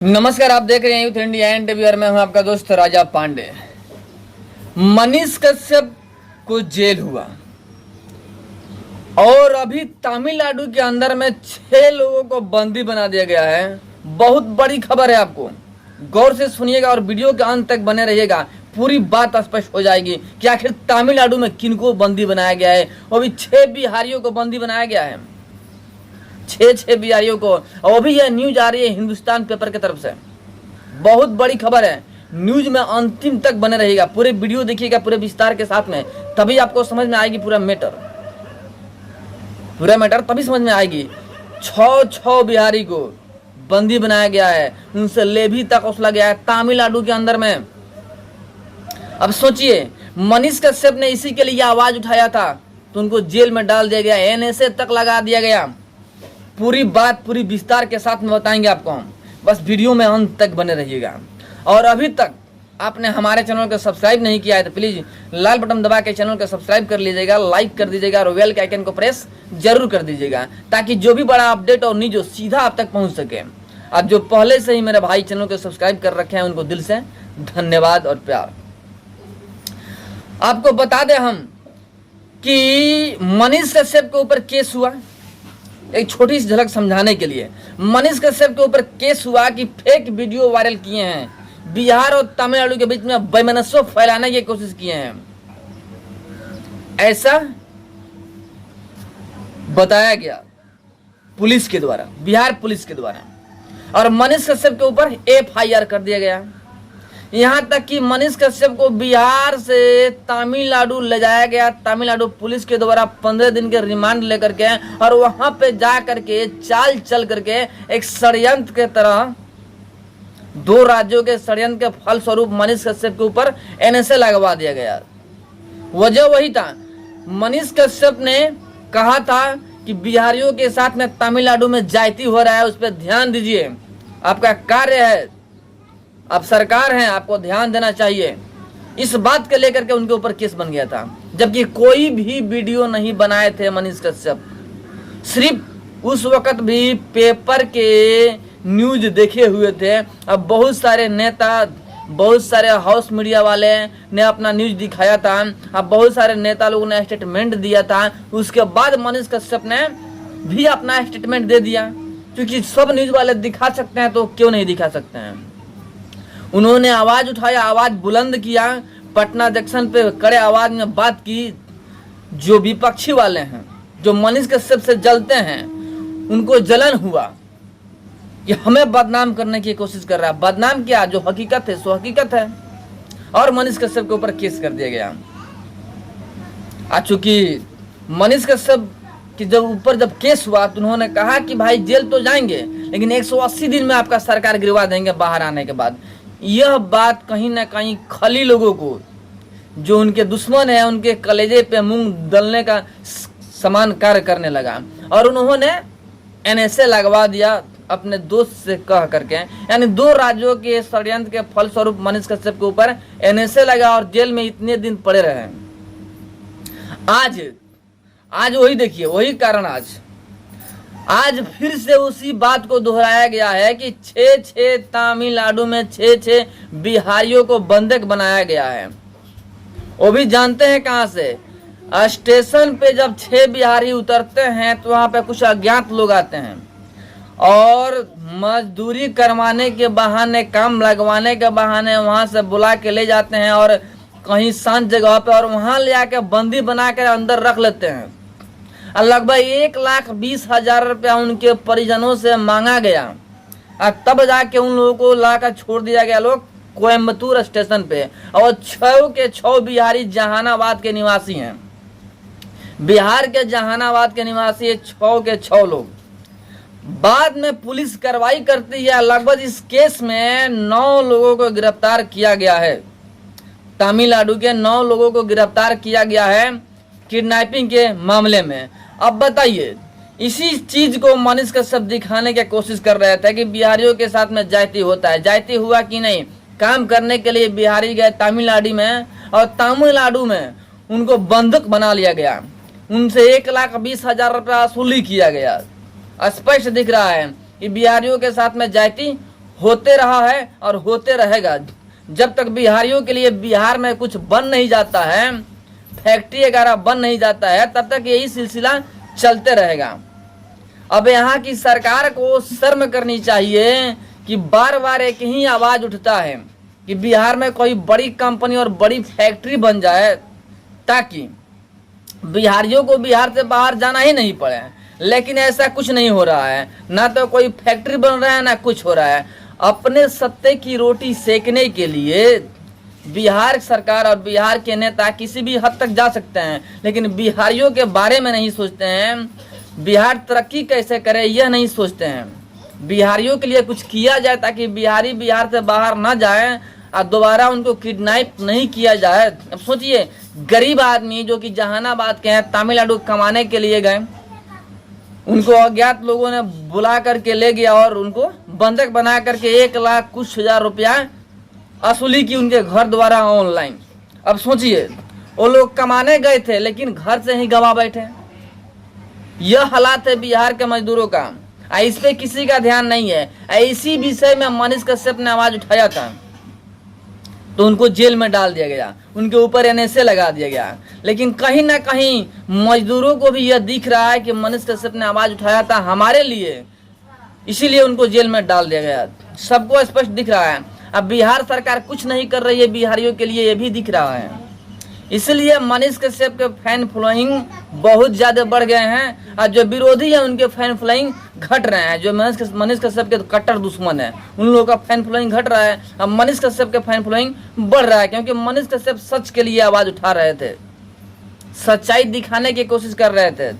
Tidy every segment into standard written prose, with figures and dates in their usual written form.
नमस्कार, आप देख रहे हैं यूथ इंडिया एनटीवी और मैं हूं आपका दोस्त राजा पांडे। मनीष कश्यप को जेल हुआ और अभी तमिलनाडु के अंदर में 6 लोगों को बंदी बना दिया गया है। बहुत बड़ी खबर है, आपको गौर से सुनिएगा और वीडियो के अंत तक बने रहिएगा। पूरी बात स्पष्ट हो जाएगी कि आखिर तमिलनाडु में किनको बंदी बनाया गया है। वो भी 6 बिहारियों को बंदी बनाया गया है, 6 बिहारियों को। और भी यह न्यूज आ रही है हिंदुस्तान पेपर की तरफ से। बहुत बड़ी खबर है, न्यूज में अंतिम तक बने रहिएगा। पूरे वीडियो देखिएगा पूरे विस्तार के साथ में, तभी आपको समझ में आएगी पूरा मैटर तभी समझ में आएगी। 6 बिहारी को बंदी बनाया गया है, उनसे लेवी तक वसूला गया है तमिलनाडु के अंदर में। अब सोचिए, मनीष कश्यप ने इसी के लिए आवाज उठाया था तो उनको जेल में डाल दिया गया, एनएसए तक लगा दिया गया। पूरी बात पूरी विस्तार के साथ में बताएंगे आपको हम, बस वीडियो में अंत तक बने रहिएगा। और अभी तक आपने हमारे चैनल को सब्सक्राइब नहीं किया है तो प्लीज लाल बटन दबा के चैनल को सब्सक्राइब कर लीजिएगा, लाइक कर दीजिएगा और बेल के आइकन को प्रेस जरूर कर दीजिएगा, ताकि जो भी बड़ा अपडेट और न्यूज सीधा आप तक पहुंच सके। और जो पहले से ही मेरे भाई चैनल को सब्सक्राइब कर रखे हैं उनको दिल से धन्यवाद और प्यार। आपको बता दें हम कि मनीष कश्यप के ऊपर केस हुआ। एक छोटी सी झलक समझाने के लिए, मनीष कश्यप के ऊपर केस हुआ कि फेक वीडियो वायरल किए हैं, बिहार और तमिलनाडु के बीच में वैमनस्य फैलाने की कोशिश किए हैं, ऐसा बताया गया पुलिस के द्वारा, बिहार पुलिस के द्वारा। और मनीष कश्यप के ऊपर एफआईआर कर दिया गया। यहां तक कि मनीष कश्यप को बिहार से तमिलनाडु ले जाया गया, तमिलनाडु पुलिस के द्वारा 15 दिन के रिमांड लेकर के, और वहां पे जा करके चाल चल करके एक षड्यंत्र के तरह 2 राज्यों के षड्यंत्र के फलस्वरूप मनीष कश्यप के ऊपर एनएसए लगवा दिया गया। वजह वही था, मनीष कश्यप ने कहा था कि बिहारियों के साथ में तमिलनाडु में जाति हो रहा है, उस पर ध्यान दीजिए, आपका कार्य है, आप सरकार हैं, आपको ध्यान देना चाहिए। इस बात के लेकर के उनके ऊपर केस बन गया था, जबकि कोई भी वीडियो नहीं बनाए थे मनीष कश्यप। सिर्फ उस वक्त भी पेपर के न्यूज देखे हुए थे। अब बहुत सारे नेता, बहुत सारे हाउस मीडिया वाले ने अपना न्यूज दिखाया था, अब बहुत सारे नेता लोगों ने स्टेटमेंट दिया था। उसके बाद मनीष कश्यप ने भी अपना स्टेटमेंट दे दिया, क्योंकि सब न्यूज वाले दिखा सकते हैं तो क्यों नहीं दिखा सकते हैं। उन्होंने आवाज उठाया, आवाज बुलंद किया, पटना जंक्शन पे कड़े आवाज में बात की। जो विपक्षी वाले हैं, जो मनीष कश्यप से जलते हैं, उनको जलन हुआ कि हमें बदनाम करने की कोशिश कर रहा है। बदनाम क्या, जो हकीकत है सो हकीकत है। और मनीष कश्यप के ऊपर केस कर दिया गया। चूंकि मनीष कश्यप कि जब केस हुआ तो उन्होंने कहा कि भाई जेल तो जाएंगे, लेकिन 180 दिन में आपका सरकार गिरवा देंगे बाहर आने के बाद। यह बात कहीं ना कहीं खली लोगों को, जो उनके दुश्मन है, उनके कलेजे पे मूंग दलने का समान कार्य करने लगा। और उन्होंने एनएसए लगवा दिया अपने दोस्त से कह करके, यानी 2 राज्यों के षड्यंत्र के फलस्वरूप मनीष कश्यप के ऊपर एनएसए लगा और जेल में इतने दिन पड़े रहे। आज वही देखिए, वही कारण आज फिर से उसी बात को दोहराया गया है कि 6 तमिलनाडु में 6 बिहारियों को बंधक बनाया गया है। वो भी जानते हैं कहां से, स्टेशन पे जब 6 बिहारी उतरते हैं तो वहां पे कुछ अज्ञात लोग आते हैं और मजदूरी करवाने के बहाने, काम लगवाने के बहाने वहां से बुला के ले जाते हैं और कहीं शांत जगह पे, और वहां ले आके बंदी बना कर अंदर रख लेते हैं। लगभग 1,20,000 रुपया उनके परिजनों से मांगा गया और तब जाके उन लोगों को लाकर छोड़ दिया गया लोग कोयम्बटूर स्टेशन पे। और 6 के 6 बिहारी जहानाबाद के निवासी हैं, बिहार के जहानाबाद के निवासी है 6 के 6 लोग। बाद में पुलिस कार्रवाई करती है, लगभग इस केस में 9 लोगों को गिरफ्तार किया गया है। तमिलनाडु के 9 लोगों को गिरफ्तार किया गया है किडनैपिंग के मामले में। अब बताइए, इसी चीज को मनीष कश्यप दिखाने की कोशिश कर रहे थे कि बिहारियों के साथ में जाति होता है। जाति हुआ कि नहीं, काम करने के लिए बिहारी गए तमिलनाडु में और तमिलनाडु में उनको बंधक बना लिया गया, उनसे 1,20,000 रुपया वसूली किया गया। स्पष्ट दिख रहा है कि बिहारियों के साथ में जाति होते रहा है और होते रहेगा। जब तक बिहारियों के लिए बिहार में कुछ बन नहीं जाता है, फैक्ट्री वगैरह बन नहीं जाता है, तब तक यही सिलसिला चलते रहेगा। अब यहाँ की सरकार को शर्म करनी चाहिए कि बार बार एक ही आवाज उठता है कि बिहार में कोई बड़ी कंपनी और बड़ी फैक्ट्री बन जाए ताकि बिहारियों को बिहार से बाहर जाना ही नहीं पड़े। लेकिन ऐसा कुछ नहीं हो रहा है, ना तो कोई फैक्ट्री बन रहा है ना कुछ हो रहा है। अपने सत्ते की रोटी सेकने के लिए बिहार सरकार और बिहार के नेता किसी भी हद तक जा सकते हैं, लेकिन बिहारियों के बारे में नहीं सोचते हैं। बिहार तरक्की कैसे करे यह नहीं सोचते हैं। बिहारियों के लिए कुछ किया जाए ताकि बिहारी बिहार से बाहर ना जाए और दोबारा उनको किडनैप नहीं किया जाए। अब सोचिए, गरीब आदमी जो कि जहानाबाद के हैं, तमिलनाडु कमाने के लिए गए, उनको अज्ञात लोगों ने बुला करके ले गया और उनको बंधक बना करके 1 लाख कुछ हजार रुपया असुली की उनके घर द्वारा ऑनलाइन। अब सोचिए, वो लोग कमाने गए थे लेकिन घर से ही गवा बैठे। यह हालात है बिहार के मजदूरों का। इस पे किसी का ध्यान नहीं है। इसी विषय में मनीष कश्यप ने आवाज उठाया था तो उनको जेल में डाल दिया गया, उनके ऊपर NSA लगा दिया गया। लेकिन कहीं ना कहीं मजदूरों को भी यह दिख रहा है कि मनीष कश्यप ने आवाज उठाया था हमारे लिए, इसीलिए उनको जेल में डाल दिया गया। सबको स्पष्ट दिख रहा है। अब बिहार सरकार कुछ नहीं कर रही है बिहारियों के लिए, ये भी दिख रहा है। इसलिए मनीष कश्यप के फैन फॉलोइंग बहुत ज्यादा बढ़ गए हैं और जो विरोधी है उनके फैन फॉलोइंग घट रहे हैं। जो मनीष कश्यप के कट्टर दुश्मन है उन लोगों का फैन फॉलोइंग घट रहा है, अब मनीष कश्यप के फैन फॉलोइंग बढ़ रहा है, क्योंकि मनीष कश्यप सच के लिए आवाज उठा रहे थे, सच्चाई दिखाने की कोशिश कर रहे थे।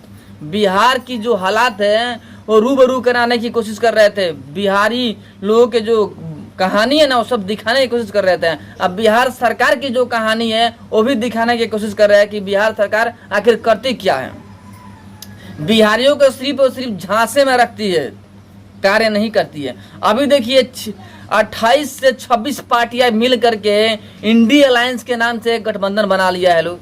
बिहार की जो हालात है वो रूबरू कराने की कोशिश कर रहे थे। बिहारी लोगों के जो कहानी है ना वो सब दिखाने की कोशिश कर रहे थे। अब बिहार सरकार की जो कहानी है वो भी दिखाने की कोशिश कर रहे हैं कि बिहार सरकार आखिर करती क्या है। बिहारियों को सिर्फ और सिर्फ झांसे में रखती है, कार्य नहीं करती है। अभी देखिए 28 से 26 पार्टियां मिल करके इंडिया अलायंस के नाम से एक गठबंधन बना लिया है लोग,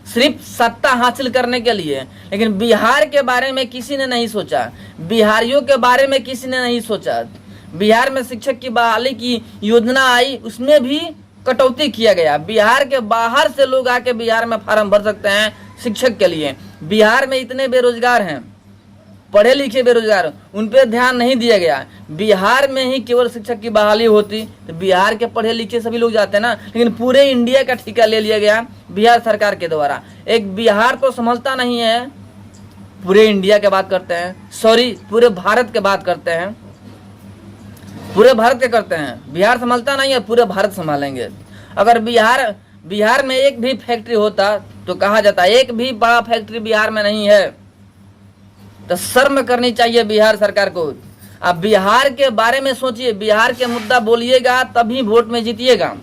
सिर्फ सत्ता हासिल करने के लिए। लेकिन बिहार के बारे में किसी ने नहीं सोचा, बिहारियों के बारे में किसी ने नहीं सोचा। बिहार में शिक्षक की बहाली की योजना आई, उसमें भी कटौती किया गया। बिहार के बाहर से लोग आके बिहार में फार्म भर सकते हैं शिक्षक के लिए। बिहार में इतने बेरोजगार हैं, पढ़े लिखे बेरोजगार, उन पर ध्यान नहीं दिया गया। बिहार में ही केवल शिक्षक की बहाली होती तो बिहार के पढ़े लिखे सभी लोग जाते ना, लेकिन पूरे इंडिया का ठेका ले लिया गया बिहार सरकार के द्वारा। एक बिहार तो समझता नहीं है, पूरे इंडिया की बात करते हैं, सॉरी पूरे भारत की बात करते हैं, पूरे भारत के करते हैं। बिहार संभालता नहीं है, पूरे भारत संभालेंगे। अगर बिहार में एक भी फैक्ट्री होता तो कहा जाता एक भी बड़ा फैक्ट्री बिहार में नहीं है, तो शर्म करनी चाहिए बिहार सरकार को। अब बिहार के बारे में सोचिए, बिहार के मुद्दा बोलिएगा तभी वोट में जीतिएगा,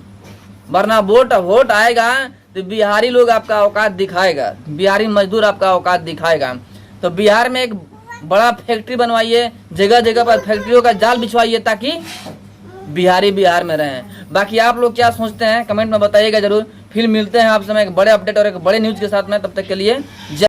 वरना वोट आएगा तो बिहारी लोग आपका औकात दिखाएगा, बिहारी मजदूर आपका औकात दिखाएगा। तो बिहार में एक बड़ा फैक्ट्री बनवाइए, जगह जगह पर फैक्ट्रियों का जाल बिछवाइए ताकि बिहारी बिहार में रहें। बाकी आप लोग क्या सोचते हैं कमेंट में बताइएगा जरूर। फिर मिलते हैं आपसे एक बड़े अपडेट और एक बड़े न्यूज के साथ में, तब तक के लिए जय।